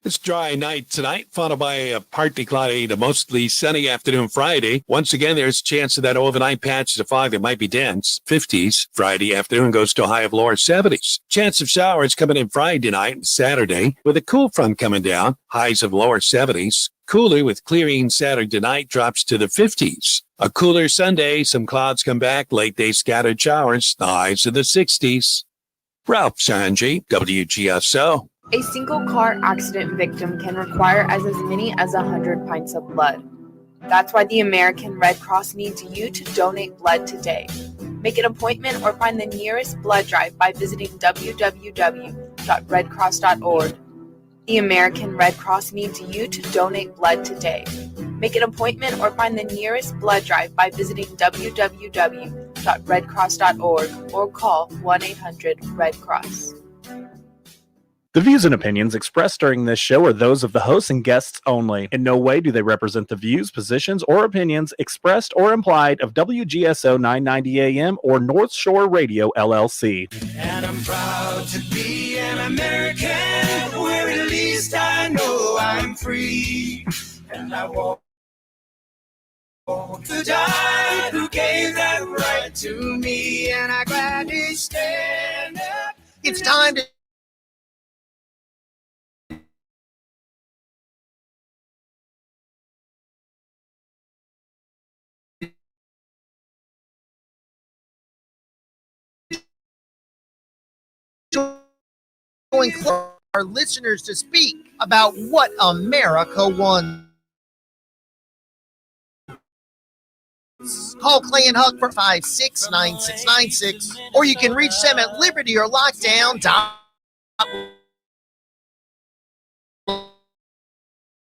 It's a dry night tonight, followed by a partly cloudy to mostly sunny afternoon Friday. Once again, there's a chance of that overnight patch of fog that might be dense. 50s. Friday afternoon goes to a high of lower 70s. Chance of showers coming in Friday night and Saturday, with a cool front coming down. Highs of lower 70s. Cooler with clearing Saturday night drops to the 50s. A cooler Sunday, some clouds come back, late day scattered showers, the highs of the 60s. Ralph Sanji, WGSO. A single car accident victim can require as many as 100 pints of blood. That's why the American Red Cross needs you to donate blood today. Make an appointment or find the nearest blood drive by visiting www.redcross.org. The American Red Cross needs you to donate blood today. Make an appointment or find the nearest blood drive by visiting www.redcross.org or call 1-800-RED-CROSS. The views and opinions expressed during this show are those of the hosts and guests only. In no way do they represent the views, positions, or opinions expressed or implied of WGSO 990 AM or North Shore Radio, LLC. And I'm proud to be an American, where at least I know I'm free. And I won't to die who gave that right to me, and I gladly stand up. It's time to join our listeners to speak about what America won. Call Clay and Huck for 5-6-9696, or you can reach them at Liberty or Lockdown.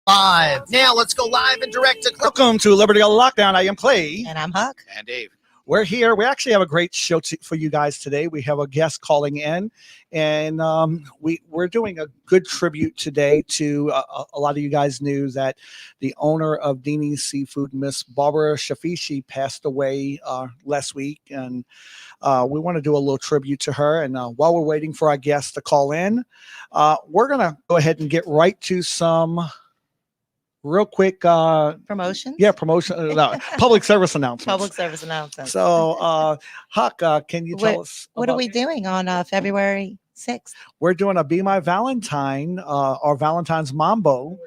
Live. Now let's go live and direct to. Welcome to Liberty or Lockdown. I am Clay. And I'm Huck. And Dave. We're here. We actually have a great show for you guys today. We have a guest calling in, and we're doing a good tribute today to a lot of you guys knew that the owner of DEANIE'S Seafood, Miss BARBRA CHIFICI, passed away last week, and we want to do a little tribute to her. And while we're waiting for our guest to call in, we're going to go ahead and get right to some real quick promotion. Yeah, promotion. Public service announcements. Public service announcements. So, Huck, can you tell us what are we doing on February 6th? We're doing a Be My Valentine, our Valentine's Mambo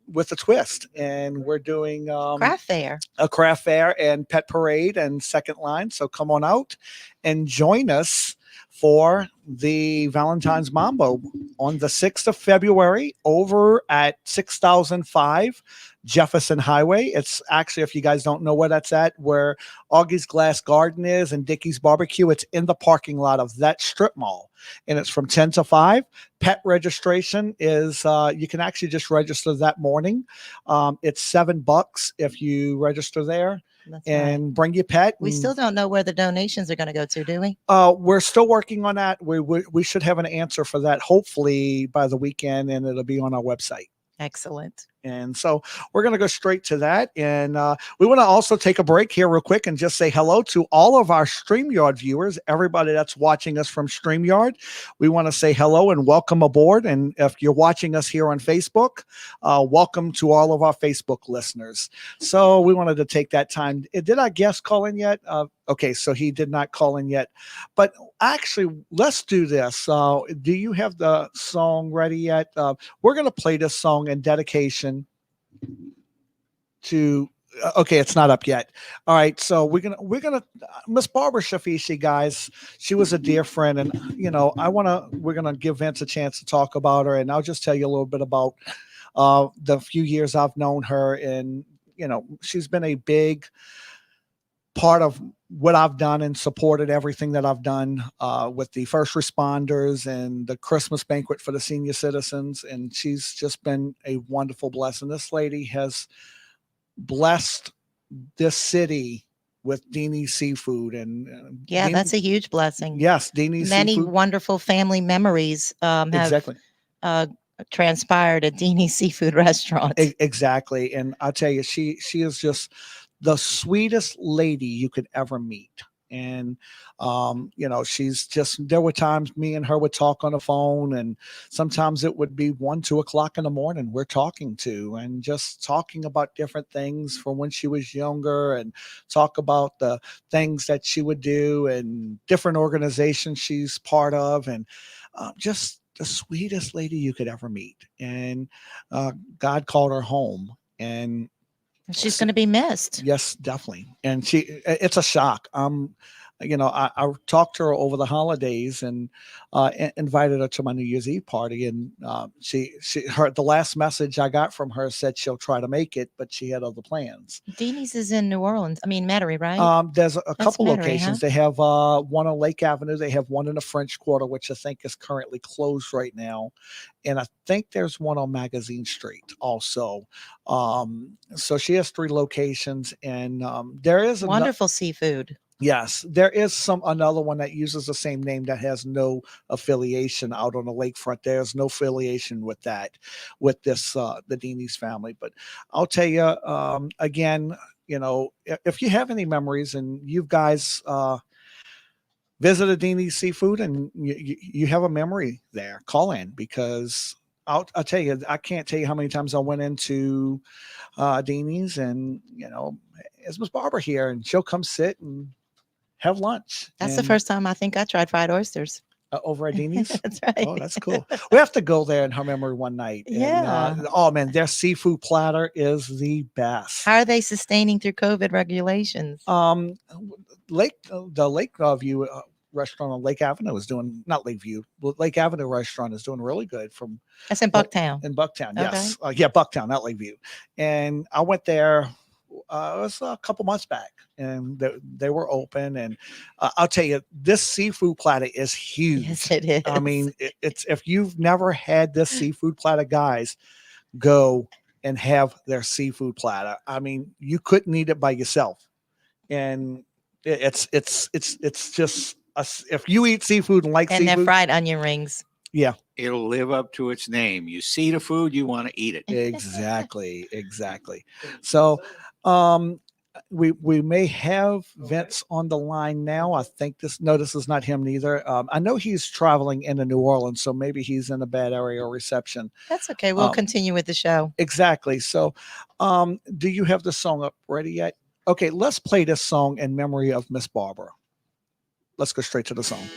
with a twist, and we're doing craft fair, a craft fair and pet parade and second line. So come on out and join us for the Valentine's Mambo on the 6th of February over at 6005 Jefferson Highway. It's actually, if you guys don't know where that's at, where Augie's Glass Garden is and Dickie's Barbecue, it's in the parking lot of that strip mall. And it's from 10 to 5. Pet registration is, you can actually just register that morning. It's $7 if you register there. That's and right. Bring your pet. We still don't know where the donations are going to go to, do we? We're still working on that. We should have an answer for that hopefully by the weekend, and it'll be on our website. Excellent. And so we're going to go straight to that. And we want to also take a break here real quick and just say hello to all of our StreamYard viewers, everybody that's watching us from StreamYard. We want to say hello and welcome aboard. And if you're watching us here on Facebook, welcome to all of our Facebook listeners. So we wanted to take that time. Did our guest call in yet? Okay, so he did not call in yet. But actually, let's do this. Do you have the song ready yet? We're going to play this song in dedication to okay, it's not up yet. All right, so we're gonna Miss BARBRA CHIFICI, guys. She was a dear friend, and we're gonna give Vince a chance to talk about her, and I'll just tell you a little bit about the few years I've known her, and she's been a big part of what I've done and supported everything that I've done with the first responders and the Christmas banquet for the senior citizens. And she's just been a wonderful blessing. This lady has blessed this city with DEANIE'S Seafood. And that's a huge blessing. Yes, DEANIE'S Many Seafood. Wonderful family memories have transpired at DEANIE'S Seafood Restaurant. Exactly. And I'll tell you, she is just the sweetest lady you could ever meet. And, she's just, there were times me and her would talk on the phone, and sometimes it would be 1, 2 o'clock in the morning we're talking to, and just talking about different things from when she was younger, and talk about the things that she would do and different organizations she's part of, and just the sweetest lady you could ever meet. And God called her home, and she's going to be missed. yes, definitely. And it's a shock. I talked to her over the holidays, and invited her to my New Year's Eve party. And the last message I got from her said she'll try to make it, but she had other plans. DEANIE'S is in New Orleans. I mean, Metairie, right? There's a couple Metairie, locations. huh? They have one on Lake Avenue. They have one in the French Quarter, which I think is currently closed right now. And I think there's one on Magazine Street also. So she has 3 locations, and there is wonderful seafood. Yes, there is another one that uses the same name that has no affiliation out on the lakefront. There's no affiliation with this the DEANIE'S family. But I'll tell you again, if you have any memories and you guys visited DEANIE'S Seafood and you have a memory there, call in, because I'll tell you, I can't tell you how many times I went into DEANIE'S, and it's Miss Barbara here, and she'll come sit and have lunch. That's the first time I think I tried fried oysters. Over at DEANIE'S? That's right. Oh, that's cool. We have to go there in her memory one night. Yeah. And, oh man, their seafood platter is the best. How are they sustaining through COVID regulations? The Lakeview restaurant on Lake Avenue is doing, not Lakeview, Lake Avenue restaurant is doing really good. That's in Bucktown. In Bucktown, Okay. yes. Bucktown, not Lakeview. And I went there. It was a couple months back, and they were open. And I'll tell you, this seafood platter is huge. Yes, it is. I mean, it's if you've never had this seafood platter, guys, go and have their seafood platter. I mean, you couldn't eat it by yourself, and it's just if you eat seafood and like and seafood, their fried onion rings. Yeah, it'll live up to its name. You see the food, you want to eat it. Exactly. So we may have Vince on the line now. I think this is not him neither. I know he's traveling into New Orleans, so maybe he's in a bad area of reception. That's okay. We'll continue with the show. Exactly. So do you have the song up ready yet? Okay, let's play this song in memory of Miss Barbara. Let's go straight to the song.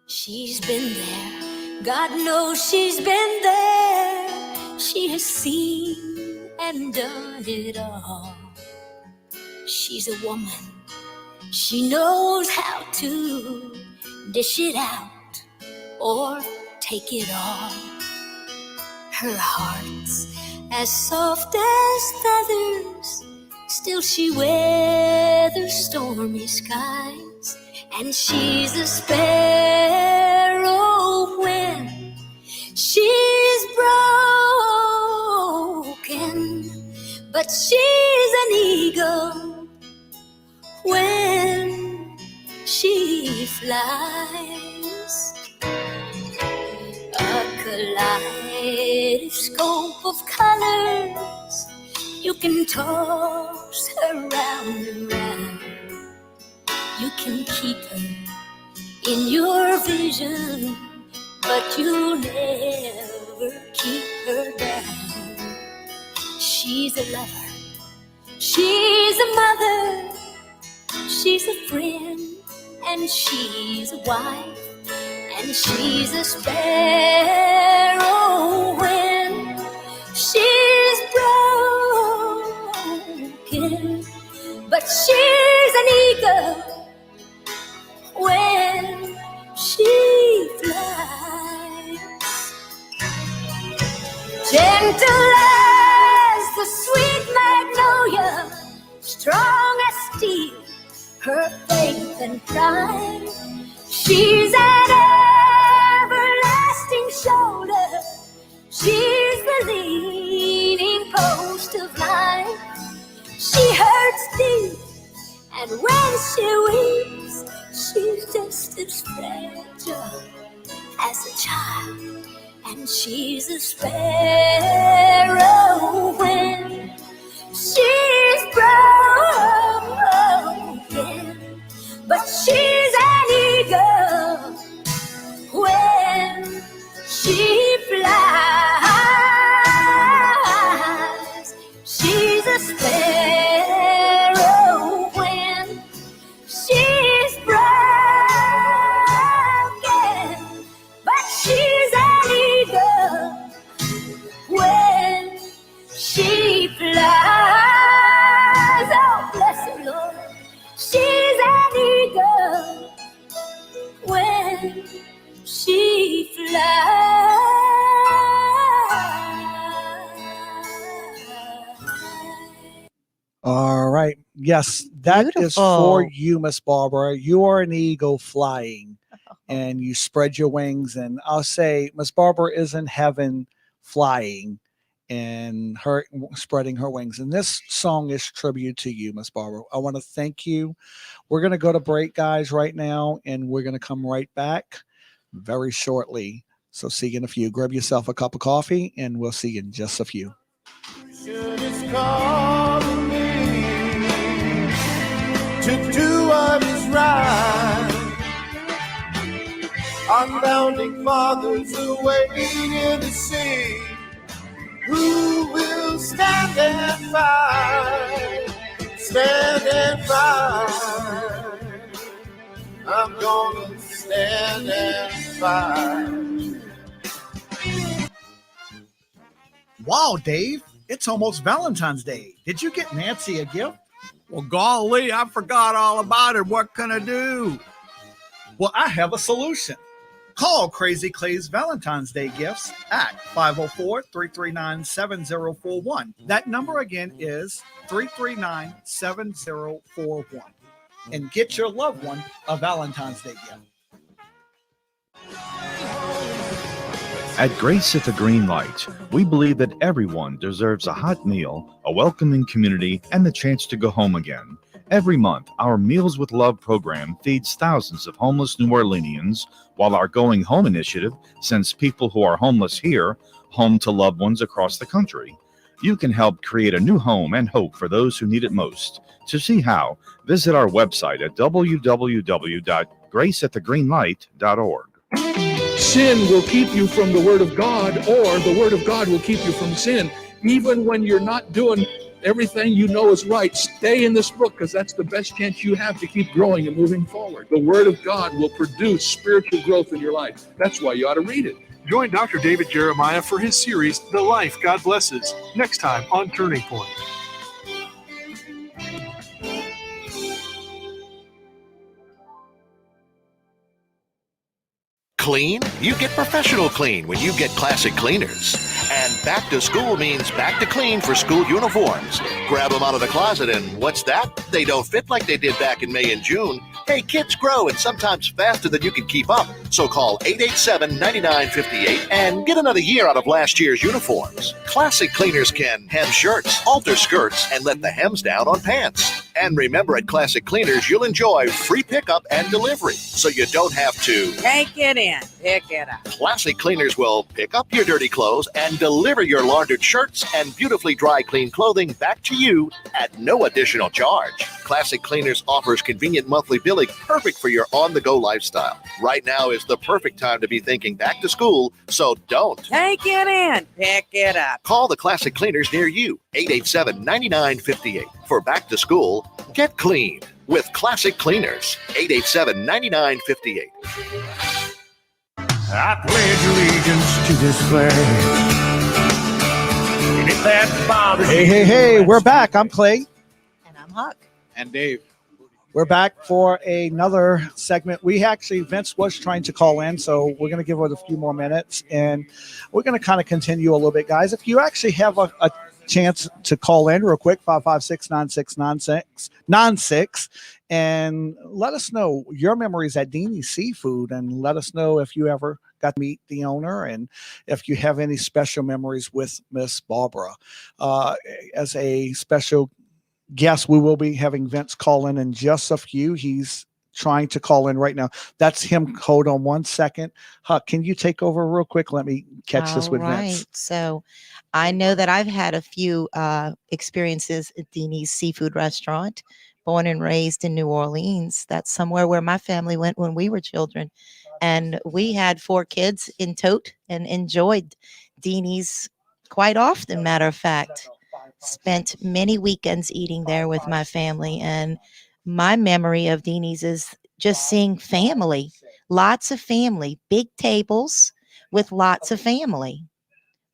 She's been there, God knows she's been there. She has seen and done it all. She's a woman, she knows how to dish it out or take it all. Her heart's as soft as feathers, still she weathers stormy skies. And she's a sparrow when she's broken, but she's an eagle when she flies. A kaleidoscope of colors, you can toss her round and round. You can keep her in your vision, but you'll never keep her down. She's a lover, she's a mother, she's a friend, and she's a wife. And she's a sparrow when she's broken, but she's an eagle when she flies. Gentle as the sweet magnolia, strong as steel, her faith and pride. She's an everlasting shoulder, she's the leaning post of life. She hurts deep, and when she weeps, she's just as fragile as a child. and she's a sparrow when she's broken, but she's an eagle when she flies. She's a sparrow when she's broken, but she's an eagle when she flies. Oh, bless the Lord. She's an eagle when she flies. All right. Yes, that is Beautiful. for you, Miss Barbara. You are an eagle flying, and you spread your wings. And I'll say, Miss Barbara is in heaven flying, and her spreading her wings. And this song is tribute to you, Miss Barbara. I want to thank you. We're going to go to break, guys, right now, and we're going to come right back very shortly. So see you in a few. Grab yourself a cup of coffee, and we'll see you in just a few. Is calling me to do what is right. Unbounding fathers are waiting in the sea. Who will stand and fight? Stand and fight. I'm gonna stand and fight. Wow, Dave, it's almost Valentine's Day. Did you get Nancy a gift? Well, golly, I forgot all about it. What can I do? Well, I have a solution. Call Crazy Clay's Valentine's Day gifts at 504-339-7041. That number again is 339-7041. And get your loved one a Valentine's Day gift. At Grace at the Green Light, we believe that everyone deserves a hot meal, a welcoming community, and the chance to go home again. Every month, our Meals with Love program feeds thousands of homeless New Orleanians, while our Going Home initiative sends people who are homeless here home to loved ones across the country. You can help create a new home and hope for those who need it most. To see how, visit our website at www.graceatthegreenlight.org. Sin will keep you from the Word of God, or the Word of God will keep you from sin. Even when you're not doing everything you know is right, stay in this book, because that's the best chance you have to keep growing and moving forward. The Word of God will produce spiritual growth in your life. That's why you ought to read it. Join Dr. David Jeremiah for his series, The Life God Blesses, next time on Turning Point. Clean? You get professional clean when you get Classic Cleaners. And back to school means back to clean for school uniforms. Grab them out of the closet and what's that? They don't fit like they did back in May and June. Hey, kids grow and sometimes faster than you can keep up. So call 887-9958 and get another year out of last year's uniforms. Classic Cleaners can hem shirts, alter skirts, and let the hems down on pants. And remember, at Classic Cleaners, you'll enjoy free pickup and delivery, so you don't have to take it in, pick it up. Classic Cleaners will pick up your dirty clothes and deliver your laundered shirts and beautifully dry clean clothing back to you at no additional charge. Classic Cleaners offers convenient monthly billing perfect for your on-the-go lifestyle. Right now is the perfect time to be thinking back to school, so don't take it in, pick it up. Call the Classic Cleaners near you, 887-9958. For back to school, get clean with Classic Cleaners, 887-9958. I pledge allegiance to this flag. And if that bothers you, Hey, we're back. I'm Clay. And I'm Huck. And Dave. We're back for another segment. Vince was trying to call in, so we're going to give it a few more minutes, and we're going to kind of continue a little bit, guys. If you actually have a chance to call in real quick, 556-9696, and let us know your memories at DEANIE'S Seafood, and let us know if you ever got to meet the owner and if you have any special memories with Miss Barbara. As a special guest, we will be having Vince call in just a few. He's trying to call in right now. That's him. Hold on one second. Huck, can you take over real quick? Let me catch this with Vince. So I know that I've had a few experiences at Deanie's Seafood Restaurant, born and raised in New Orleans. That's somewhere where my family went when we were children. And we had 4 kids in tote and enjoyed Deanie's quite often, matter of fact. Spent many weekends eating there with my family. And my memory of Deanie's is just seeing family, lots of family, big tables with lots of family,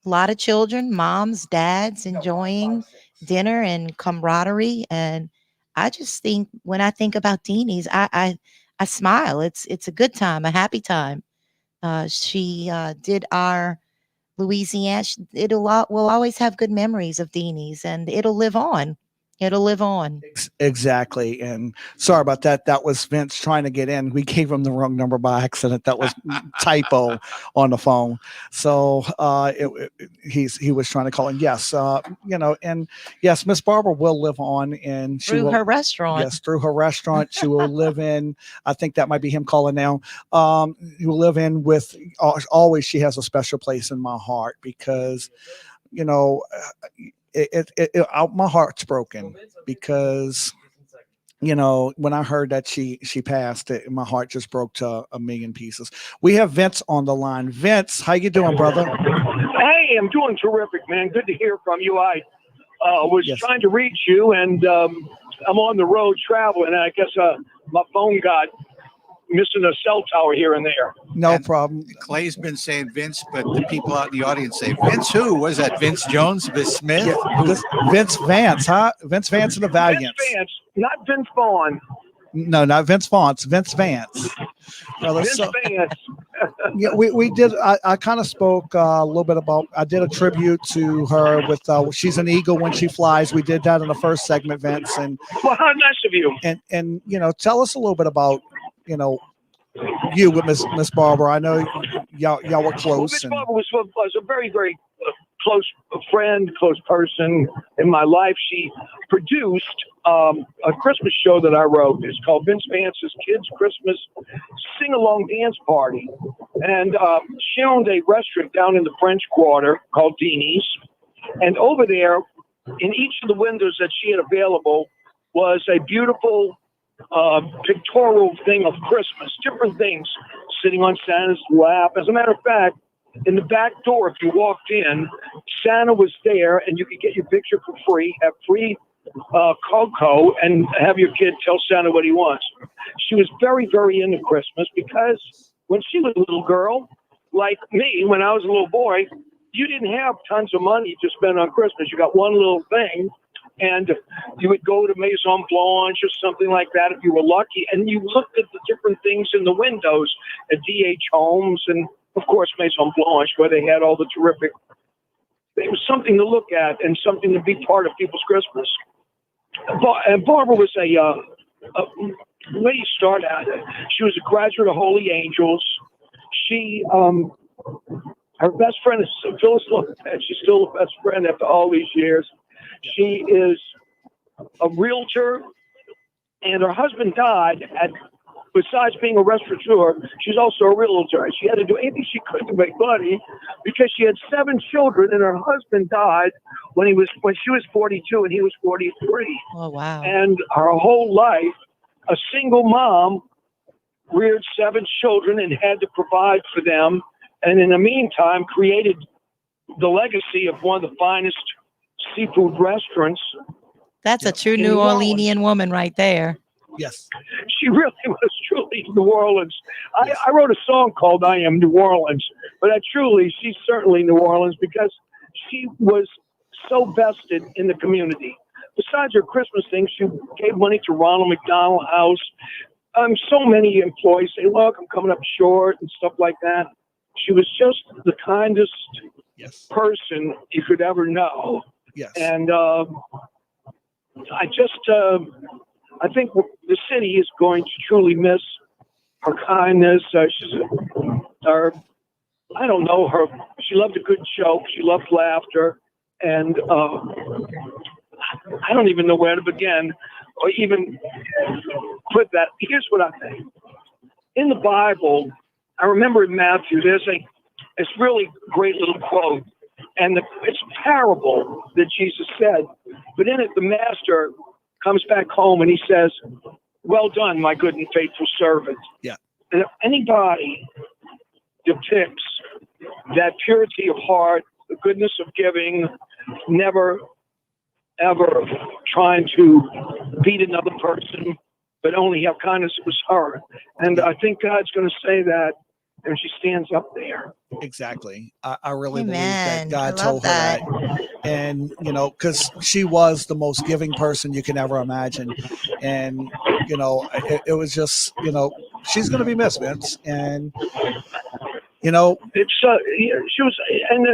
a lot of children, moms, dads enjoying dinner and camaraderie. And I just think when I think about Deanie's, I smile. It's a good time, a happy time. She did our Louisiana. We'll always have good memories of Deanie's, and it'll live on. It'll live on. Exactly. And sorry about that. That was Vince trying to get in. We gave him the wrong number by accident. That was typo on the phone. So he was trying to call in. Yes. And yes, Miss Barbara will live on, and she Through will, her restaurant. Yes, through her restaurant. She will live in, I think that might be him calling now. You will live in with always. She has a special place in my heart because, my heart's broken because when I heard that she passed, my heart just broke to a million pieces. We have Vince on the line. Vince, how you doing, brother? Hey, I'm doing terrific, man. Good to hear from you. I was trying to reach you, and I'm on the road traveling, and I guess my phone got missing a cell tower here and there. No problem. Clay's been saying Vince, but the people out in the audience say Vince who? Was that Vince Jones, Vince Smith? Yeah, Vince Vance, huh? Vince Vance and the Valiants. Vince Vance, not Vince Vaughn. No, not Vince Vance. Vince Vance. Vince Vance. Yeah, we did. I kind of spoke a little bit about. I did a tribute to her with. She's an eagle when she flies. We did that in the first segment, Vince. And well, how nice of you. And tell us a little bit about you with Miss Barbara. I know y'all were close. Miss Barbara was a very, very close friend, close person in my life. She produced a Christmas show that I wrote. It's called Vince Vance's Kids Christmas Sing-Along Dance Party. And she owned a restaurant down in the French Quarter called Deanie'S. And over there, in each of the windows that she had available, was a beautiful pictorial thing of Christmas, different things sitting on Santa's lap. As a matter of fact, in the back door, if you walked in, Santa was there, and you could get your picture for free, have free cocoa, and have your kid tell Santa what he wants. She was very, very into Christmas because when she was a little girl, like me, when I was a little boy, you didn't have tons of money to spend on Christmas. You got one little thing, and you would go to Maison Blanche or something like that if you were lucky, and you looked at the different things in the windows at D.H. Holmes and, of course, Maison Blanche, where they had all the terrific. It was something to look at and something to be part of people's Christmas. And Barbara was a where do you start at? She was a graduate of Holy Angels. She, her best friend is Phyllis Lopez. She's still the best friend after all these years. She is a realtor, and her husband died besides being a restaurateur, she's also a realtor. And she had to do anything she could to make money because she had 7 children, and her husband died when she was 42 and he was 43. Oh, wow. And her whole life, a single mom reared 7 children and had to provide for them. And in the meantime, created the legacy of one of the finest seafood restaurants. That's a true New Orleanian woman right there. Yes. She really was truly New Orleans. I wrote a song called I Am New Orleans, but she's certainly New Orleans because she was so vested in the community. Besides her Christmas thing, she gave money to Ronald McDonald House. So many employees say, look, I'm coming up short and stuff like that. She was just the kindest person you could ever know. Yes. And I think the city is going to truly miss her kindness. I don't know her. She loved a good joke. She loved laughter. And I don't even know where to begin. or even put that. Here's what I think. In the Bible, I remember in Matthew, there's this really great little quote, and it's a parable that Jesus said. But in it, the master comes back home and he says, "Well done, my good and faithful servant." Yeah. And if anybody depicts that purity of heart, the goodness of giving, never ever trying to beat another person, but only have kindness, it was her. And I think God's going to say that when she stands up there. Exactly. I really Amen. believe that I God love told her that. And, you know, because she was the most giving person you can ever imagine. And, you know, it was just, you know, she's going to be missed, Vince. And, you know, It's she was, and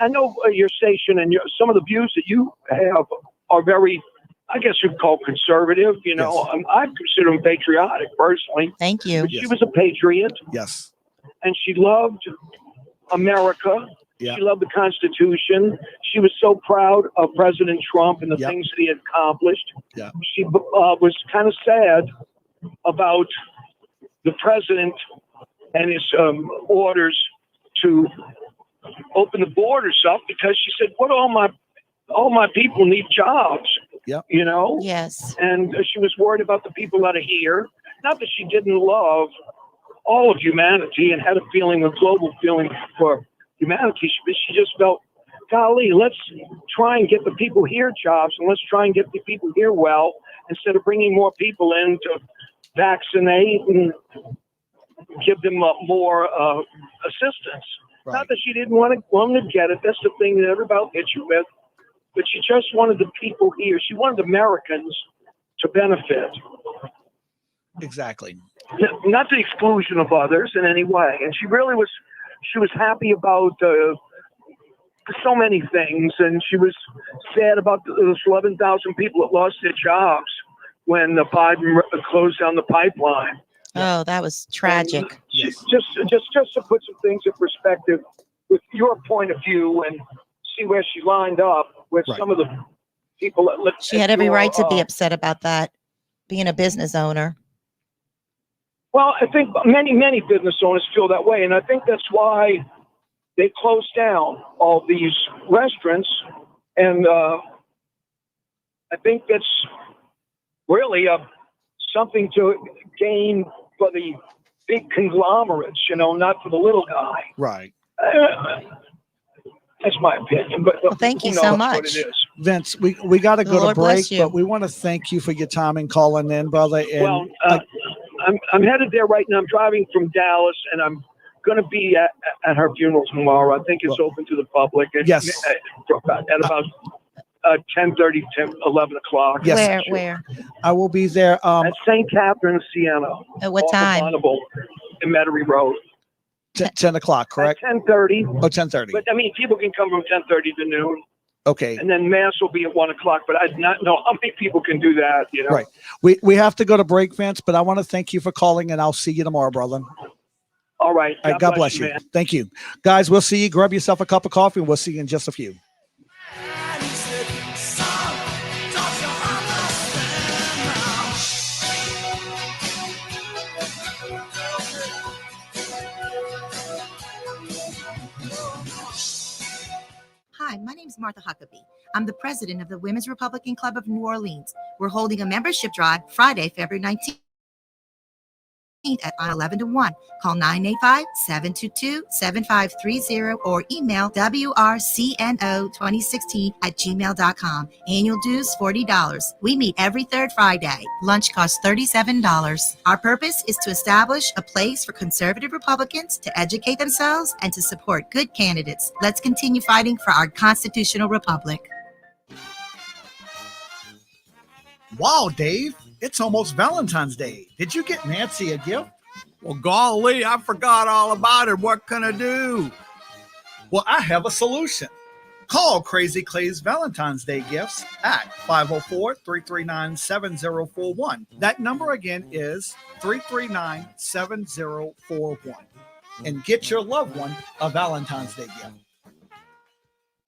I know your station and some of the views that you have are very, I guess you'd call conservative. You know, Yes. I consider them patriotic personally. Thank you. But she was a patriot. Yes. And she loved America. Yeah. She loved the Constitution. She was so proud of President Trump and the Yep. things that he had accomplished. Yeah. She was kind of sad about the president and his orders to open the borders up, because she said, "What all my people need jobs." Yep. You know. Yes. And she was worried about the people that are here. Not that she didn't love all of humanity and had a global feeling for humanity, but she just felt, golly, let's try and get the people here jobs, and let's try and get the people here well, instead of bringing more people in to vaccinate and give them more assistance. Right. Not that she didn't want them to get it. That's the thing that everybody hits you with. But she just wanted the people here. She wanted Americans to benefit. Exactly. Not the exclusion of others in any way. And she really was, she was happy about so many things. And she was sad about those 11,000 people that lost their jobs when Biden closed down the pipeline. Oh, that was tragic. Yes. Just to put some things in perspective with your point of view and see where she lined up with some of the people that lived. She had every right to be upset about that, being a business owner. Well, I think many business owners feel that way, and I think that's why they closed down all these restaurants. And I think that's really something to gain for the big conglomerates, you know, not for the little guy. Right. That's my opinion. But well, thank you so much, what it is. Vince, we got to go Lord to break, bless you. but we want to thank you for your time and calling in, brother. And Well, I'm headed there right now. I'm driving from Dallas, and I'm going to be at her funeral tomorrow. I think it's open to the public. Yes. At about 10:30 to 11 o'clock. Yes. Where? I will be there. At St. Catherine's, Siena. At what off of time? Bonneville, in Metairie Road. 10 o'clock, correct? At 10:30. Oh, 10:30. But I mean, people can come from 10:30 to noon. Okay. And then mass will be at 1 o'clock. But I do not know how many people can do that. You know. Right. We have to go to break, Vince, but I want to thank you for calling, and I'll see you tomorrow, brother. All right. All right, God bless you. man. Thank you. Guys, we'll see you. Grab yourself a cup of coffee, and we'll see you in just a few. Hi, my name is Martha Huckabee. I'm the president of the Women's Republican Club of New Orleans. We're holding a membership drive Friday, February 19th at 11 to 1. Call 985-722-7530 or email WRCNO2016@gmail.com. Annual dues $40. We meet every third Friday. Lunch costs $37. Our purpose is to establish a place for conservative Republicans to educate themselves and to support good candidates. Let's continue fighting for our constitutional republic. Wow, Dave, it's almost Valentine's Day. Did you get Nancy a gift? Well, golly, I forgot all about it. What can I do? Well, I have a solution. Call Crazy Clay's Valentine's Day gifts at 504-339-7041. That number again is 339-7041. And get your loved one a Valentine's Day gift.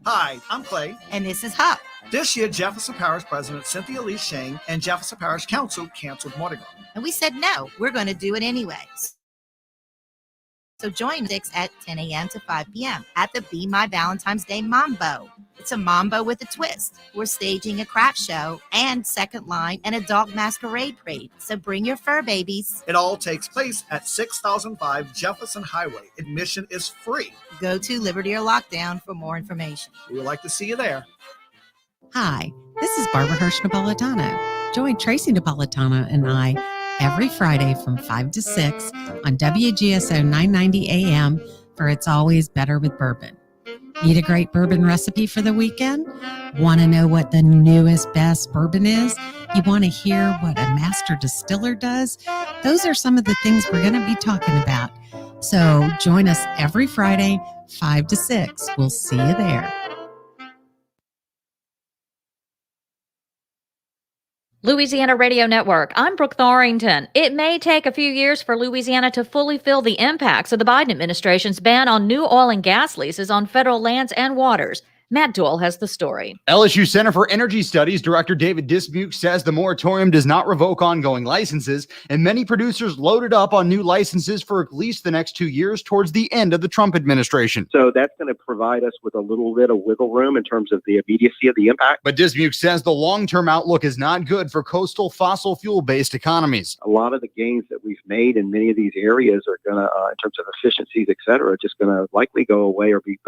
Hi, I'm Clay. And this is Huck. This year, Jefferson Parish President Cynthia Lee Shane and Jefferson Parish Council canceled Mardi Gras. And we said, no, we're going to do it anyway. So join 6 at 10 a.m. to 5 p.m. at the Be My Valentine's Day Mambo. It's a mambo with a twist. We're staging a craft show and second line and a dog masquerade parade. So bring your fur babies. It all takes place at 6005 Jefferson Highway. Admission is free. Go to Liberty or Lockdown for more information. We would like to see you there. Hi, this is Barbara Hirsch Napolitano. Join Tracy Napolitano and I every Friday from 5 to 6 on WGSO 990 AM for It's Always Better with Bourbon. Need a great bourbon recipe for the weekend? Want to know what the newest best bourbon is? You want to hear what a master distiller does? Those are some of the things we're going to be talking about. So join us every Friday, 5 to 6. We'll see you there. Louisiana Radio Network. I'm Brooke Thorington. It may take a few years for Louisiana to fully feel the impacts of the Biden administration's ban on new oil and gas leases on federal lands and waters. Matt Doyle has the story. LSU Center for Energy Studies Director David Dismuke says the moratorium does not revoke ongoing licenses, and many producers loaded up on new licenses for at least the next 2 years towards the end of the Trump administration. So that's going to provide us with a little bit of wiggle room in terms of the immediacy of the impact. But Dismuke says the long-term outlook is not good for coastal fossil fuel-based economies. A lot of the gains that we've made in many of these areas are going to, in terms of efficiencies, et cetera, just going to likely go away or be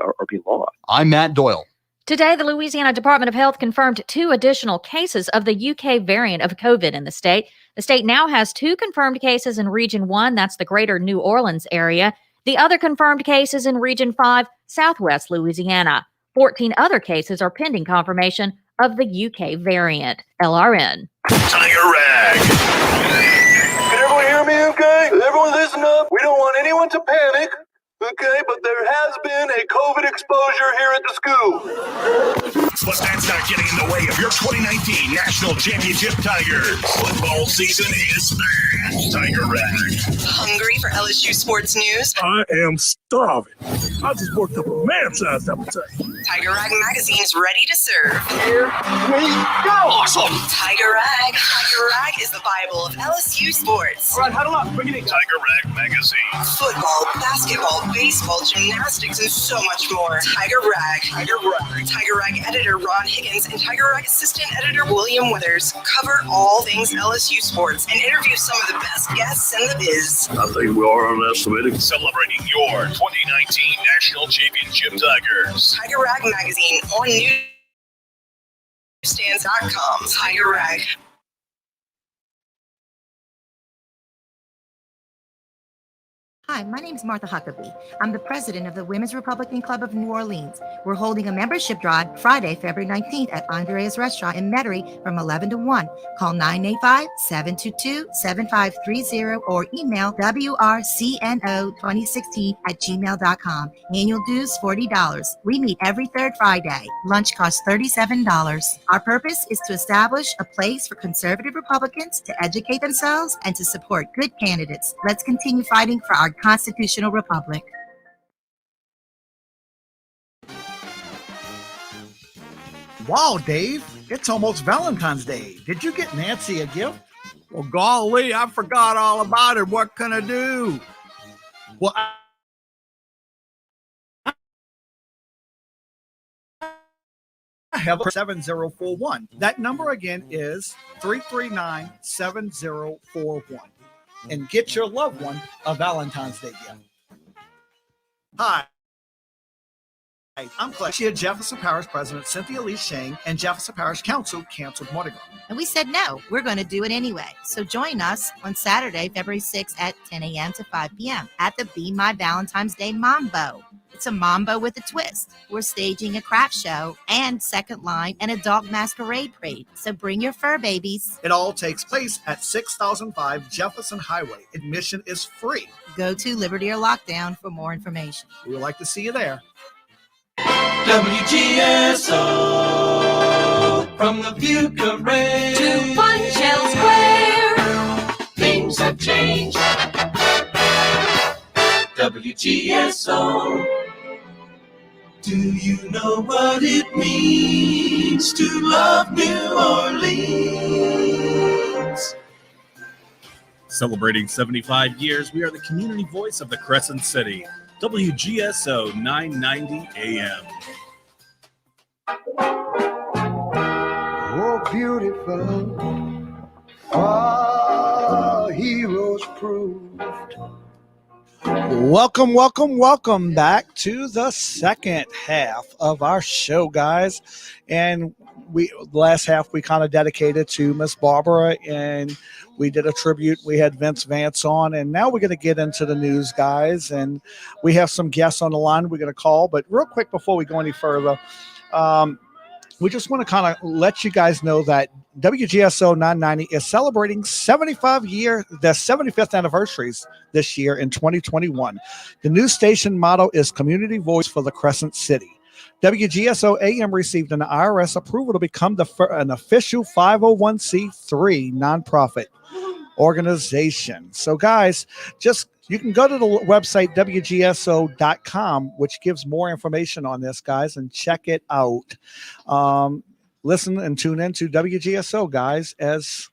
lost. I'm Matt Doyle. Today, the Louisiana Department of Health confirmed 2 additional cases of the UK variant of COVID in the state. The state now has 2 confirmed cases in Region 1, that's the greater New Orleans area. The other confirmed cases in Region 5, Southwest Louisiana. 14 other cases are pending confirmation of the UK variant. LRN. Tiger Rag. Can everyone hear me okay? Everyone listen up. We don't want anyone to panic. Okay, but there has been a COVID exposure here at the school. But that's not getting in the way of your 2019 National Championship Tigers. Football season is back. Tiger Rag. Hungry for LSU sports news? I am starving. I just worked up a man-sized appetite. Tiger Rag Magazine's ready to serve. Here we go. Awesome. Tiger Rag. Tiger Rag is the Bible of LSU sports. All right, huddle up. Bring it in. Tiger Rag Magazine. Football, basketball, baseball, gymnastics, and so much more. Tiger Rag. Tiger Rag. Tiger Rag editor Ron Higgins and Tiger Rag assistant editor William Withers cover all things LSU sports and interview some of the best guests in the biz. I think we are underestimated. Celebrating your 2019 National Championship Tigers. Tiger Rag Magazine on newsstands.com. Tiger Rag. Hi, my name is Martha Huckabee. I'm the president of the Women's Republican Club of New Orleans. We're holding a membership drive Friday, February 19th at Andrea's Restaurant in Metairie from 11 to 1. Call 985-722-7530 or email WRCNO2016@gmail.com. Annual dues $40. We meet every third Friday. Lunch costs $37. Our purpose is to establish a place for conservative Republicans to educate themselves and to support good candidates. Let's continue fighting for our constitutional republic. Wow, Dave, it's almost Valentine's Day. Did you get Nancy a gift? Well, golly, I forgot all about it. What can I do? Well, I have 7041. That number again is 339-7041. And get your loved one a Valentine's Day gift. Hi, I'm Clay. Jefferson Parish President Cynthia Lee Shane and Jefferson Parish Council canceled Mardi Gras. And we said, no, we're going to do it anyway. So join us on Saturday, February 6th at 10 a.m. to 5 p.m. at the Be My Valentine's Day Mambo. It's a mambo with a twist. We're staging a craft show and second line and a dog masquerade parade. So bring your fur babies. It all takes place at 6005 Jefferson Highway. Admission is free. Go to Liberty or Lockdown for more information. We would like to see you there. WGSO from the View Parade to Funchal Square. Things have changed. WGSO Do you know what it means to love New Orleans? Celebrating 75 years, we are the community voice of the Crescent City. WGSO 990 AM. Oh, beautiful, our heroes proved. Welcome back to the second half of our show, guys. And last half we kind of dedicated to Miss Barbara, and we did a tribute. We had Vince Vance on, and now we're going to get into the news, guys. And we have some guests on the line we're going to call. But real quick before we go any further, we just want to kind of let you guys know that WGSO 990 is celebrating the 75th anniversaries this year in 2021. The new station motto is Community Voice for the Crescent City. WGSO AM received an IRS approval to become an official 501c3 nonprofit organization. So, guys, you can go to the website WGSO.com, which gives more information on this, guys, and check it out. Listen and tune in to WGSO, guys, as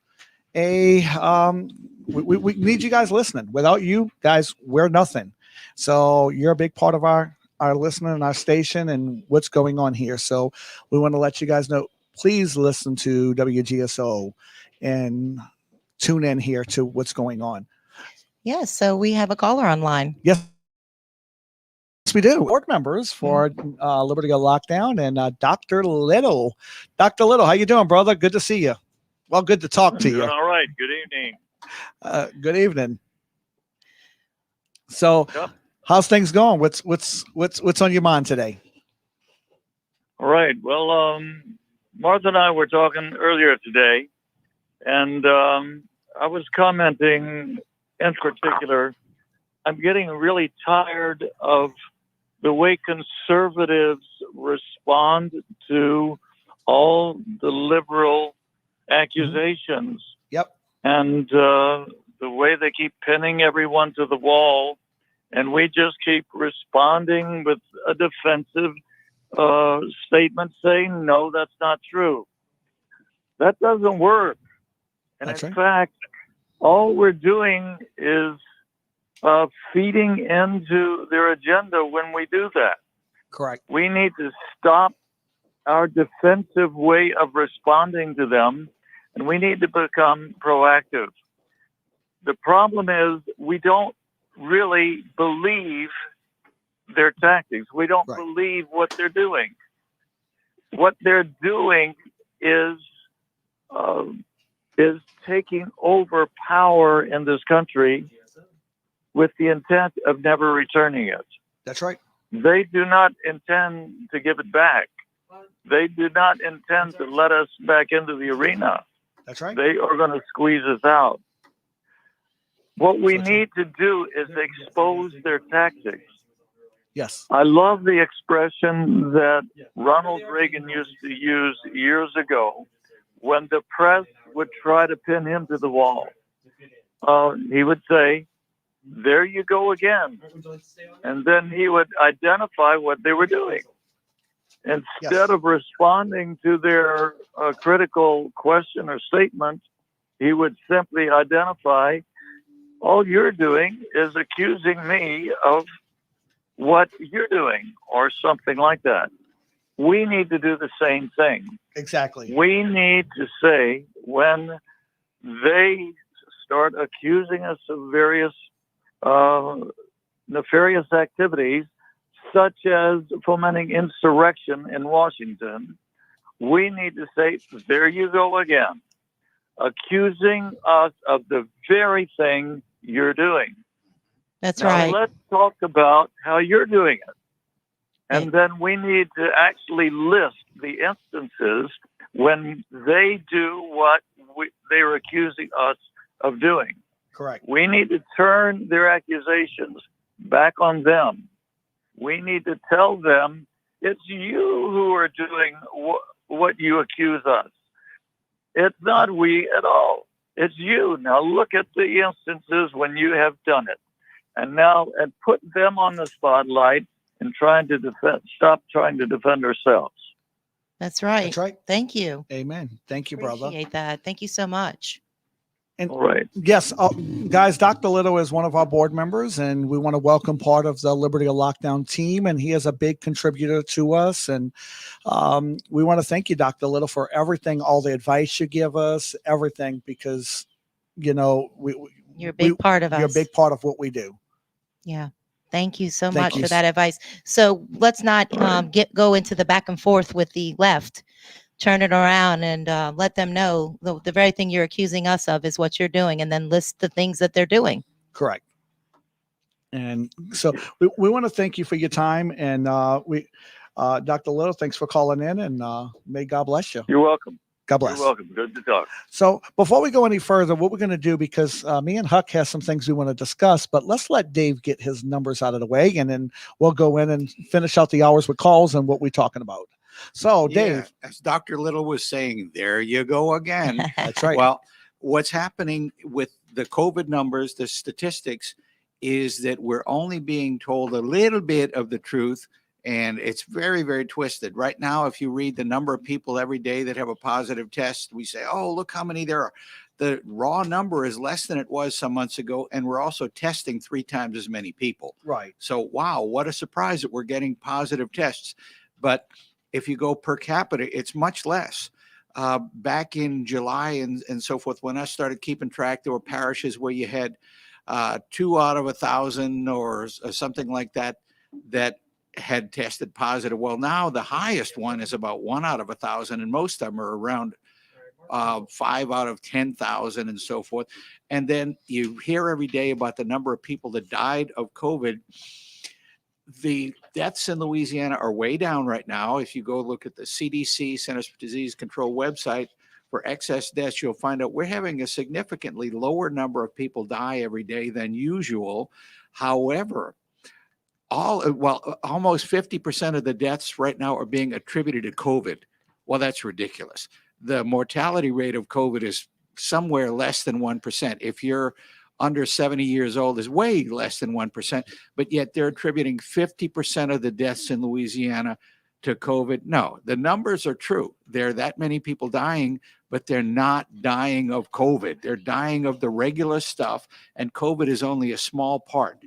we need you guys listening. Without you guys, we're nothing. So you're a big part of our listening and our station and what's going on here. So we want to let you guys know, please listen to WGSO and tune in here to what's going on. Yes, so we have a caller online. Yes, we do. Board members for Liberty Lockdown and Dr. Little. Dr. Little, how you doing, brother? Good to see you. Well, good to talk to you. Doing all right. Good evening. Good evening. So, how's things going? What's on your mind today? All right. Well, Martha and I were talking earlier today, and I was commenting in particular, I'm getting really tired of the way conservatives respond to all the liberal accusations. Yep. And the way they keep pinning everyone to the wall, and we just keep responding with a defensive statement saying, no, that's not true. That doesn't work. And in fact, all we're doing is feeding into their agenda when we do that. Correct. We need to stop our defensive way of responding to them, and we need to become proactive. The problem is we don't really believe their tactics. We don't believe what they're doing. What they're doing is taking over power in this country with the intent of never returning it. That's right. They do not intend to give it back. They do not intend to let us back into the arena. That's right. They are going to squeeze us out. What we need to do is expose their tactics. Yes. I love the expression that Ronald Reagan used to use years ago when the press would try to pin him to the wall. He would say, there you go again. And then he would identify what they were doing. Instead of responding to their critical question or statement, he would simply identify, all you're doing is accusing me of what you're doing, or something like that. We need to do the same thing. Exactly. We need to say, when they start accusing us of various nefarious activities, such as fomenting insurrection in Washington, we need to say, there you go again, accusing us of the very thing you're doing. That's now, right. Let's talk about how you're doing it. And then we need to actually list the instances when they do what they were accusing us of doing. Correct. We need to turn their accusations back on them. We need to tell them, it's you who are doing what you accuse us. It's not we at all. It's you. Now look at the instances when you have done it. And put them on the spotlight and stop trying to defend ourselves. That's right. That's right. Thank you. Amen. Thank you, brother. Appreciate that. Thank you so much. And All right. yes, guys, Dr. Little is one of our board members, and we want to welcome part of the Liberty of Lockdown team, and he is a big contributor to us. And we want to thank you, Dr. Little, for everything, all the advice you give us, everything, because, you know, You're a big part of us. You're a big part of what we do. Yeah. Thank you so Thank much you. for that advice. So let's not go into the back and forth with the left. Turn it around and let them know the very thing you're accusing us of is what you're doing, and then list the things that they're doing. Correct. And so we want to thank you for your time. And Dr. Little, thanks for calling in, and may God bless you. You're welcome. God bless. You're welcome. Good to talk. So before we go any further, what we're going to do, because me and Huck has some things we want to discuss, but let's let Dave get his numbers out of the way, and then we'll go in and finish out the hours with calls and what we're talking about. So, Dave. As Dr. Little was saying, there you go again. That's right. Well, what's happening with the COVID numbers, the statistics, is that we're only being told a little bit of the truth, and it's very, very twisted. Right now, if you read the number of people every day that have a positive test, we say, oh, look how many there are. The raw number is less than it was some months ago, and we're also testing 3 times as many people. Right. So, wow, what a surprise that we're getting positive tests. But if you go per capita, it's much less. Back in July and so forth, when I started keeping track, there were parishes where you had 2 out of 1,000 or something like that that had tested positive. Well, now the highest one is about 1 out of 1,000, and most of them are around 5 out of 10,000 and so forth. And then you hear every day about the number of people that died of COVID. The deaths in Louisiana are way down right now. If you go look at the CDC, Centers for Disease Control website for excess deaths, you'll find out we're having a significantly lower number of people die every day than usual. However, almost 50% of the deaths right now are being attributed to COVID. Well, that's ridiculous. The mortality rate of COVID is somewhere less than 1%. If you're under 70 years old, is way less than 1%, but yet they're attributing 50% of the deaths in Louisiana to COVID. No, the numbers are true. There are that many people dying, but they're not dying of COVID. They're dying of the regular stuff, and COVID is only a small part.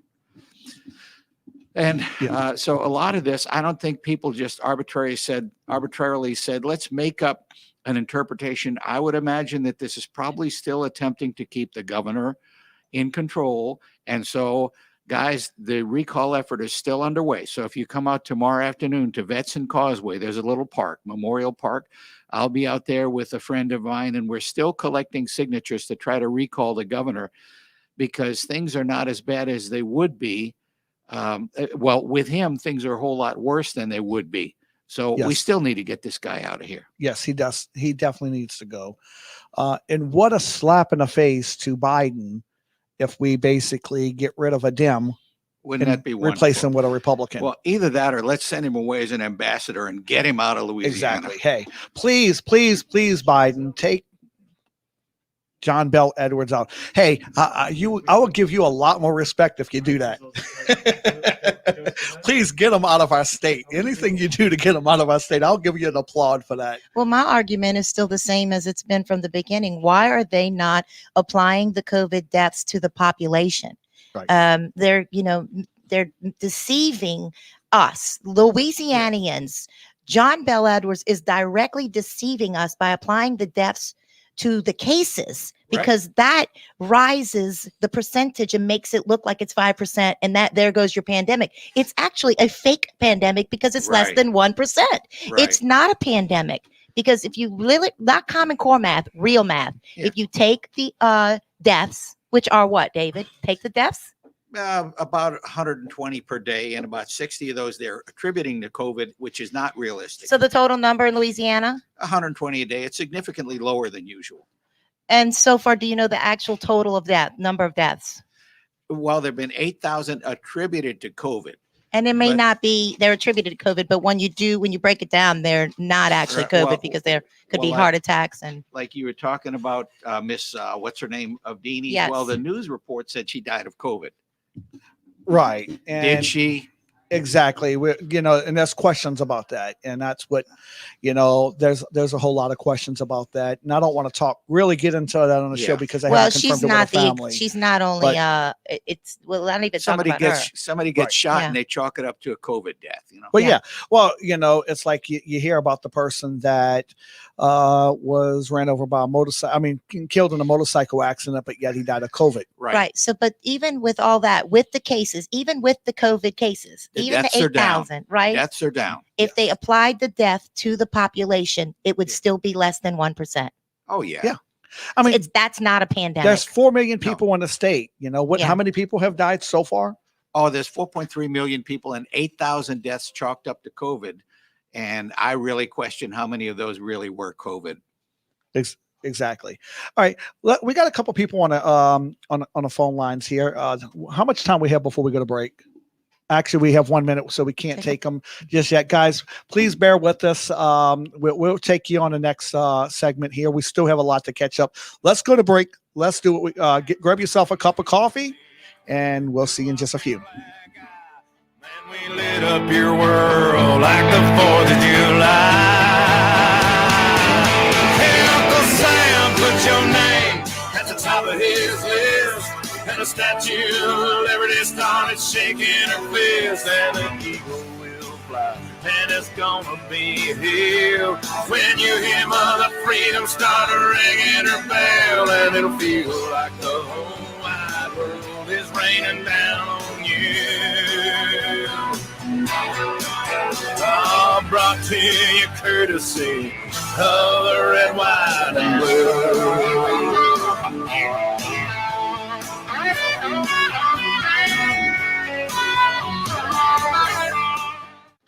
And so a lot of this, I don't think people just arbitrarily said, let's make up an interpretation. I would imagine that this is probably still attempting to keep the governor in control. And so, guys, the recall effort is still underway. So if you come out tomorrow afternoon to Vets and Causeway, there's a little park, Memorial Park. I'll be out there with a friend of mine, and we're still collecting signatures to try to recall the governor, because things are not as bad as they would be. Well, with him, things are a whole lot worse than they would be. So we still need to get this guy out of here. Yes, he does. He definitely needs to go. And what a slap in the face to Biden if we basically get rid of a Dem. Wouldn't that be wonderful? Replace him with a Republican. Well, either that or let's send him away as an ambassador and get him out of Louisiana. Exactly. Hey, please, Biden, take John Bell Edwards out. Hey, I will give you a lot more respect if you do that. Please get him out of our state. Anything you do to get him out of our state, I'll give you an applaud for that. Well, my argument is still the same as it's been from the beginning. Why are they not applying the COVID deaths to the population? Right. They're deceiving us, Louisianians. John Bell Edwards is directly deceiving us by applying the deaths to the cases, because that rises the percentage and makes it look like it's 5%, and that there goes your pandemic. It's actually a fake pandemic because it's less than 1%. It's not a pandemic, because if you really, not Common Core math, real math, if you take the deaths, which are what, David? Take the deaths? About 120 per day, and about 60 of those they're attributing to COVID, which is not realistic. So the total number in Louisiana? 120 a day. It's significantly lower than usual. And so far, do you know the actual total of number of deaths? Well, there have been 8,000 attributed to COVID. And it may not be, they're attributed to COVID, but when you break it down, they're not actually COVID, because there could be heart attacks. And like you were talking about Miss, what's her name, of DEANIE'S? Yes. Well, the news report said she died of COVID. Right. Did she? Exactly. And there's questions about that. And that's what, there's a whole lot of questions about that. And I don't want to really get into that on the show because I haven't confirmed it with the family. She's not only, not even somebody talking about gets, somebody gets shot and they chalk it up to a COVID death, But well, it's like you hear about the person that was ran over by a motorcycle, killed in a motorcycle accident, but yet he died of COVID. Right. So, but even with all that, with the cases, even with the COVID cases, even the 8,000, right? Deaths are down. If they applied the death to the population, it would still be less than 1%. Oh, yeah. Yeah. That's not a pandemic. There's 4 million people in the state. How many people have died so far? Oh, there's 4.3 million people and 8,000 deaths chalked up to COVID. And I really question how many of those really were COVID. Exactly. All right. We got a couple people on the phone lines here. How much time we have before we go to break? Actually, we have 1 minute, so we can't take them just yet. Guys, please bear with us. We'll take you on the next segment here. We still have a lot to catch up. Let's go to break. Let's do what grab yourself a cup of coffee, and we'll see you in just a few. We lit up your world like the 4th of July. Hey, Uncle Sam, put your name at the top of his list. And a statue of Liberty started shaking her fist. And the eagle will fly, and it's gonna be here when you hear Mother Freedom start ringing her bell. And it'll feel like the whole wide world is raining down on you. Brought to you courtesy of the red, white, and blue.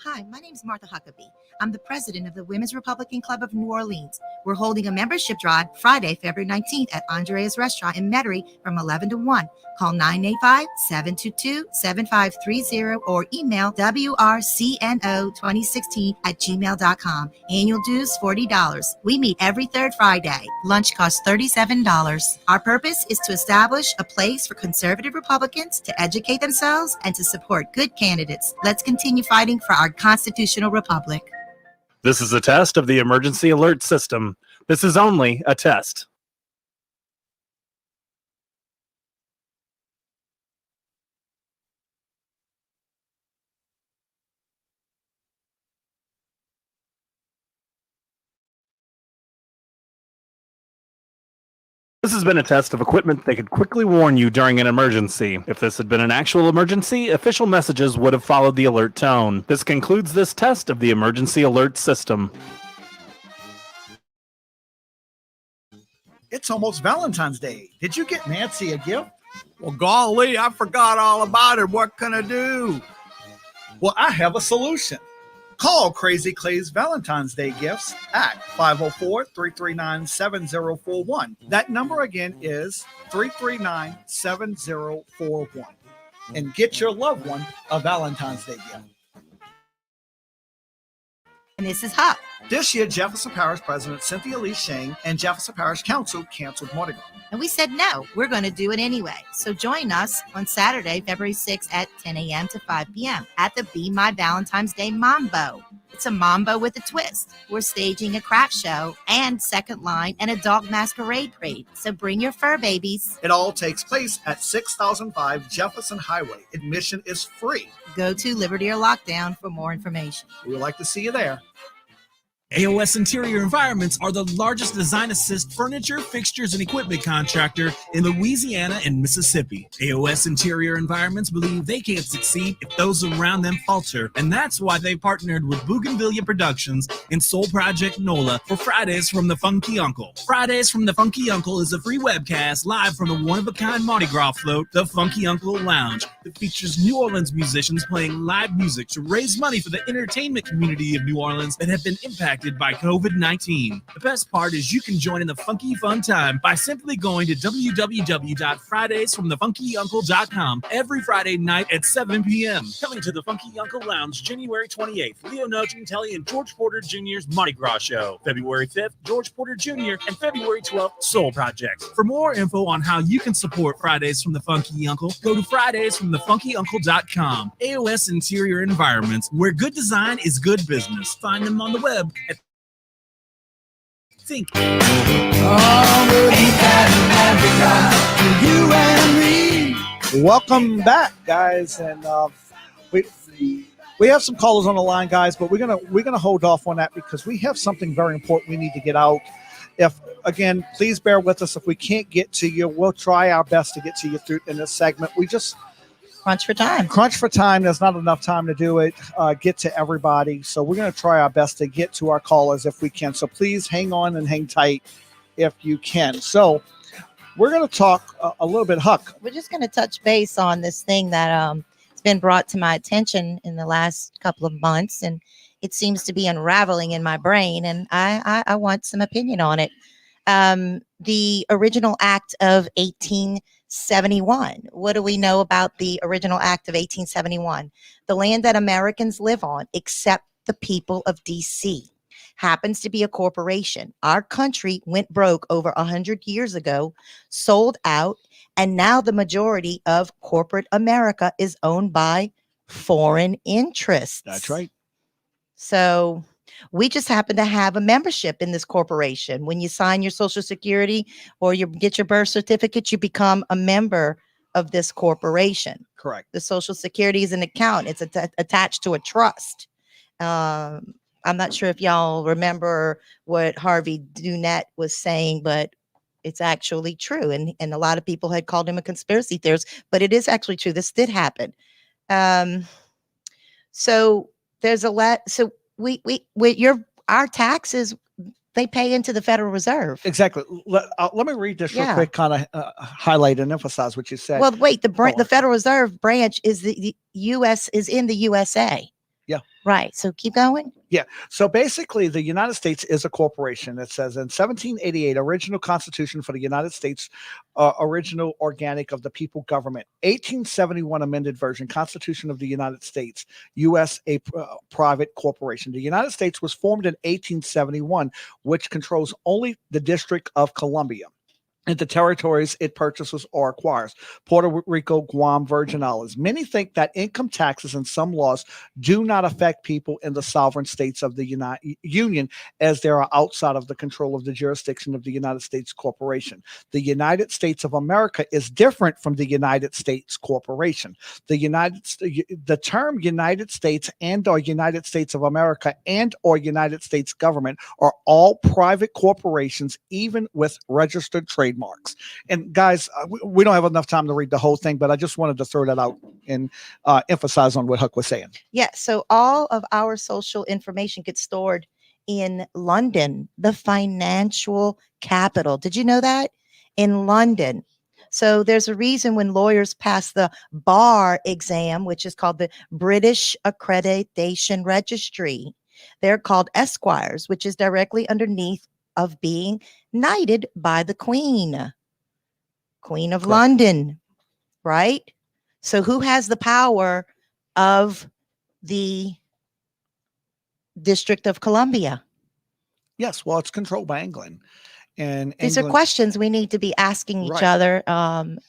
Hi, my name is Martha Huckabee. I'm the president of the Women's Republican Club of New Orleans. We're holding a membership drive Friday, February 19th at Andrea's Restaurant in Metairie from 11 to 1. Call 985-722-7530 or email WRCNO2016@gmail.com. Annual dues $40. We meet every third Friday. Lunch costs $37. Our purpose is to establish a place for conservative Republicans to educate themselves and to support good candidates. Let's continue fighting for our constitutional republic. This is a test of the emergency alert system. This is only a test. This has been a test of equipment that could quickly warn you during an emergency. If this had been an actual emergency, official messages would have followed the alert tone. This concludes this test of the emergency alert system. It's almost Valentine's Day. Did you get Nancy a gift? Well, golly, I forgot all about it. What can I do? Well, I have a solution. Call Crazy Clay's Valentine's Day Gifts at 504-339-7041. That number again is 339-7041. And get your loved one a Valentine's Day gift. And this is Huck. This year, Jefferson Parish President Cynthia Lee Shane and Jefferson Parish Council canceled Mardi Gras. And we said, no, we're going to do it anyway. So join us on Saturday, February 6th at 10 a.m. to 5 p.m. at the Be My Valentine's Day Mambo. It's a mambo with a twist. We're staging a craft show and second line and a dog masquerade parade. So bring your fur babies. It all takes place at 6005 Jefferson Highway. Admission is free. Go to Liberty or Lockdown for more information. We would like to see you there. AOS Interior Environments are the largest design assist furniture, fixtures, and equipment contractor in Louisiana and Mississippi. AOS Interior Environments believe they can't succeed if those around them falter, and that's why they partnered with Bougainvillea Productions and Soul Project NOLA for Fridays from the Funky Uncle. Fridays from the Funky Uncle is a free webcast live from the one-of-a-kind Mardi Gras float, the Funky Uncle Lounge, that features New Orleans musicians playing live music to raise money for the entertainment community of New Orleans that have been impacted impacted by COVID-19. The best part is you can join in the funky fun time by simply going to www.fridaysfromthefunkyuncle.com every Friday night at 7 p.m. Coming to the Funky Uncle Lounge January 28th, Leo Nocentelli and George Porter Jr.'s Mardi Gras Show. February 5th, George Porter Jr. and February 12th, Soul Project. For more info on how you can support Fridays from the Funky Uncle, go to fridaysfromthefunkyuncle.com. AOS Interior Environments, where good design is good business. Find them on the web at Think. Welcome back, guys, and we have some callers on the line, guys, but we're gonna hold off on that because we have something very important we need to get out. Again, please bear with us. If we can't get to you, we'll try our best to get to you through in this segment. We just crunch for time. There's not enough time to do it, get to everybody. So we're going to try our best to get to our callers if we can. So please hang on and hang tight if you can. So we're going to talk a little bit, Huck. We're just going to touch base on this thing that has been brought to my attention in the last couple of months, and it seems to be unraveling in my brain, and I want some opinion on it. The original act of 1871. What do we know about the original act of 1871? The land that Americans live on, except the people of D.C., happens to be a corporation. Our country went broke over 100 years ago, sold out, and now the majority of corporate America is owned by foreign interests. That's right. So we just happen to have a membership in this corporation. When you sign your Social Security or you get your birth certificate, you become a member of this corporation. Correct. The Social Security is an account. It's attached to a trust. I'm not sure if y'all remember what Harvey Dunett was saying, but it's actually true. And a lot of people had called him a conspiracy theorist, but it is actually true. This did happen. So there's a lot. So our taxes, they pay into the Federal Reserve. Exactly. Let me read this real quick, kind of highlight and emphasize what you said. Well, wait, the Federal Reserve branch is the U.S. is in the USA. Yeah. Right. So keep going. Yeah. So basically, the United States is a corporation. It says in 1788, original Constitution for the United States, original organic of the people government. 1871 amended version, Constitution of the United States, U.S. a private corporation. The United States was formed in 1871, which controls only the District of Columbia and the territories it purchases or acquires: Puerto Rico, Guam, Virgin Islands. Many think that income taxes and some laws do not affect people in the sovereign states of the Union, as they are outside of the control of the jurisdiction of the United States Corporation. The United States of America is different from the United States Corporation. The term United States and or United States of America and or United States government are all private corporations, even with registered trademarks. And guys, we don't have enough time to read the whole thing, but I just wanted to throw that out and emphasize on what Huck was saying. Yeah. So all of our social information gets stored in London, the financial capital. Did you know that? In London. So there's a reason when lawyers pass the bar exam, which is called the British Accreditation Registry, they're called esquires, which is directly underneath of being knighted by the Queen of London, right? So who has the power of the District of Columbia? Yes, well, it's controlled by England. And these are questions we need to be asking each other and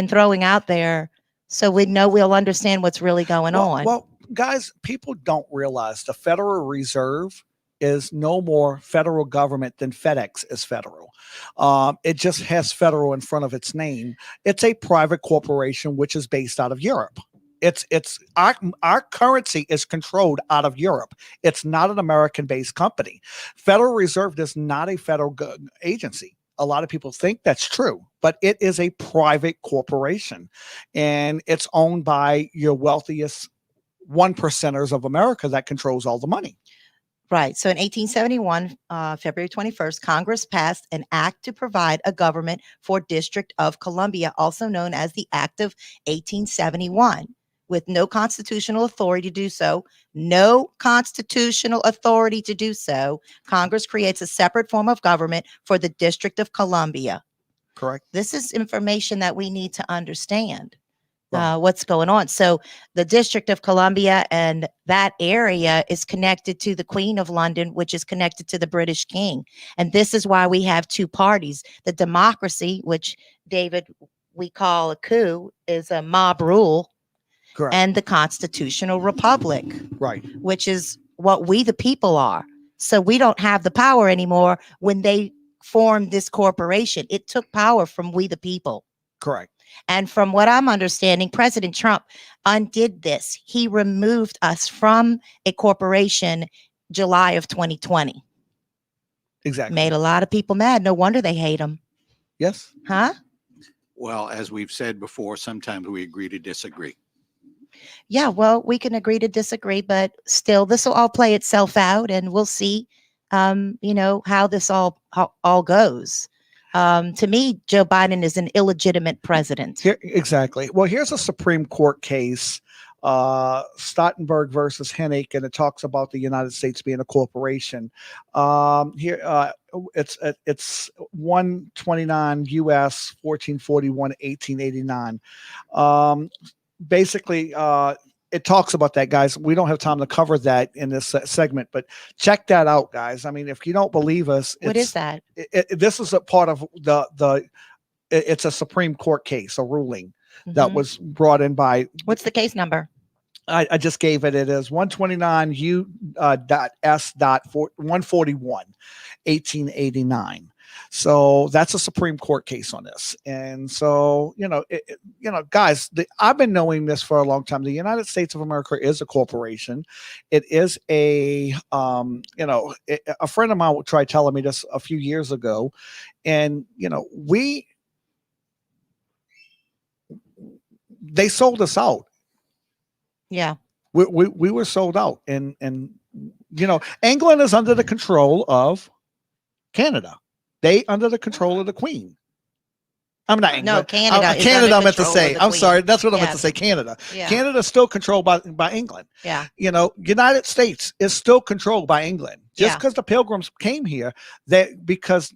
throwing out there so we'll understand what's really going on. Well, guys, people don't realize the Federal Reserve is no more federal government than FedEx is federal. It just has federal in front of its name. It's a private corporation which is based out of Europe. It's our currency is controlled out of Europe. It's not an American-based company. Federal Reserve is not a federal agency. A lot of people think that's true, but it is a private corporation, and it's owned by your wealthiest 1%ers of America that controls all the money. Right. So in 1871, February 21st, Congress passed an act to provide a government for District of Columbia, also known as the Act of 1871, with no constitutional authority to do so. No constitutional authority to do so. Congress creates a separate form of government for the District of Columbia. Correct. This is information that we need to understand. What's going on. So the District of Columbia and that area is connected to the Queen of London, which is connected to the British King. And this is why we have two parties. The democracy, which David, we call a coup, is a mob rule. Correct. And the constitutional republic, right, which is what we the people are. So we don't have the power anymore. When they formed this corporation, it took power from we the people. Correct. And from what I'm understanding, President Trump undid this. He removed us from a corporation July of 2020. Exactly. Made a lot of people mad. No wonder they hate him. Yes. Huh? Well, as we've said before, sometimes we agree to disagree. Yeah, well, we can agree to disagree, but still, this will all play itself out, and we'll see, how this all goes. To me, Joe Biden is an illegitimate president. Exactly. Well, here's a Supreme Court case, Stottenberg versus Hennick, and it talks about the United States being a corporation. It's 129 U.S. 1441 1889. Basically, it talks about that, guys. We don't have time to cover that in this segment, but check that out, guys. I mean, if you don't believe us, What is that? This is a part of it's a Supreme Court case, a ruling that was brought in by. What's the case number? I just gave it. It is 129 U.S.141 1889. So that's a Supreme Court case on this. And so, guys, I've been knowing this for a long time. The United States of America is a corporation. It is a friend of mine tried telling me this a few years ago. And, they sold us out. Yeah. We were sold out. And England is under the control of Canada. They under the control of the Queen. I'm not England. No, Canada. Canada, I meant to say. I'm sorry. That's what I meant to say. Canada. Yeah. Canada is still controlled by England. Yeah. United States is still controlled by England. Just because the Pilgrims came here, because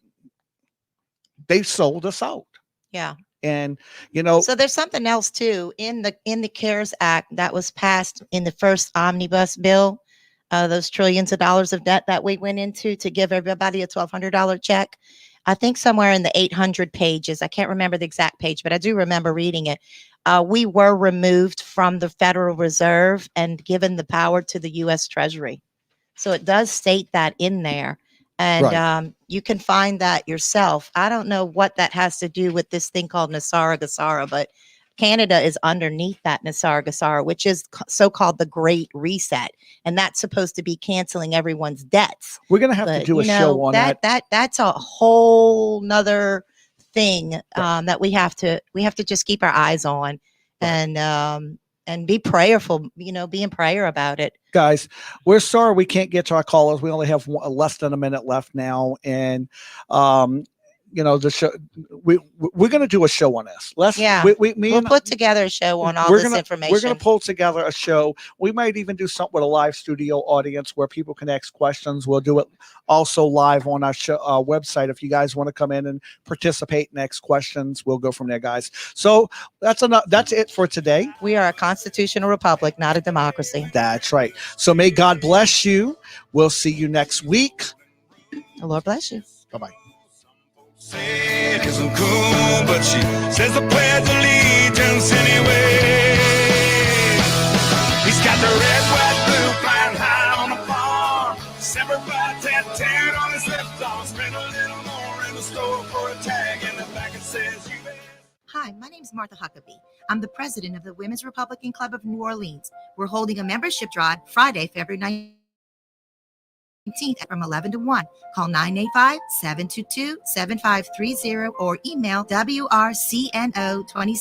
they sold us out. Yeah. And so there's something else too in the CARES Act that was passed in the first omnibus bill. Those trillions of dollars of debt that we went into to give everybody a $1,200 check. I think somewhere in the 800 pages. I can't remember the exact page, but I do remember reading it. We were removed from the Federal Reserve and given the power to the U.S. Treasury. So it does state that in there. And Right. You can find that yourself. I don't know what that has to do with this thing called Nasara-Gasara, but Canada is underneath that Nasara-Gasara, which is so-called the Great Reset. And that's supposed to be canceling everyone's debts. We're going to have to do a show on that. That's a whole nother thing that we have to just keep our eyes on and be prayerful, be in prayer about it. Guys, we're sorry we can't get to our callers. We only have less than a minute left now. And, the show, we're going to do a show on this. We'll put together a show on all this information. We're going to pull together a show. We might even do something with a live studio audience where people can ask questions. We'll do it also live on our show, website. If you guys want to come in and participate and ask questions, we'll go from there, guys. So that's it for today. We are a constitutional republic, not a democracy. That's right. So may God bless you. We'll see you next week. The Lord bless you. Bye-bye. Say it isn't cool, but she says the pledge of allegiance anyway. He's got the red, white, blue flying high on the farm. December 5, 10, 10 on his left arm. Spend a little more in the store for a tag in the back it says U.S. Hi, my name is Martha Huckabee. I'm the president of the Women's Republican Club of New Orleans. We're holding a membership drive Friday, February 19th from 11 to 1. Call 985-722-7530 or email WRCNO27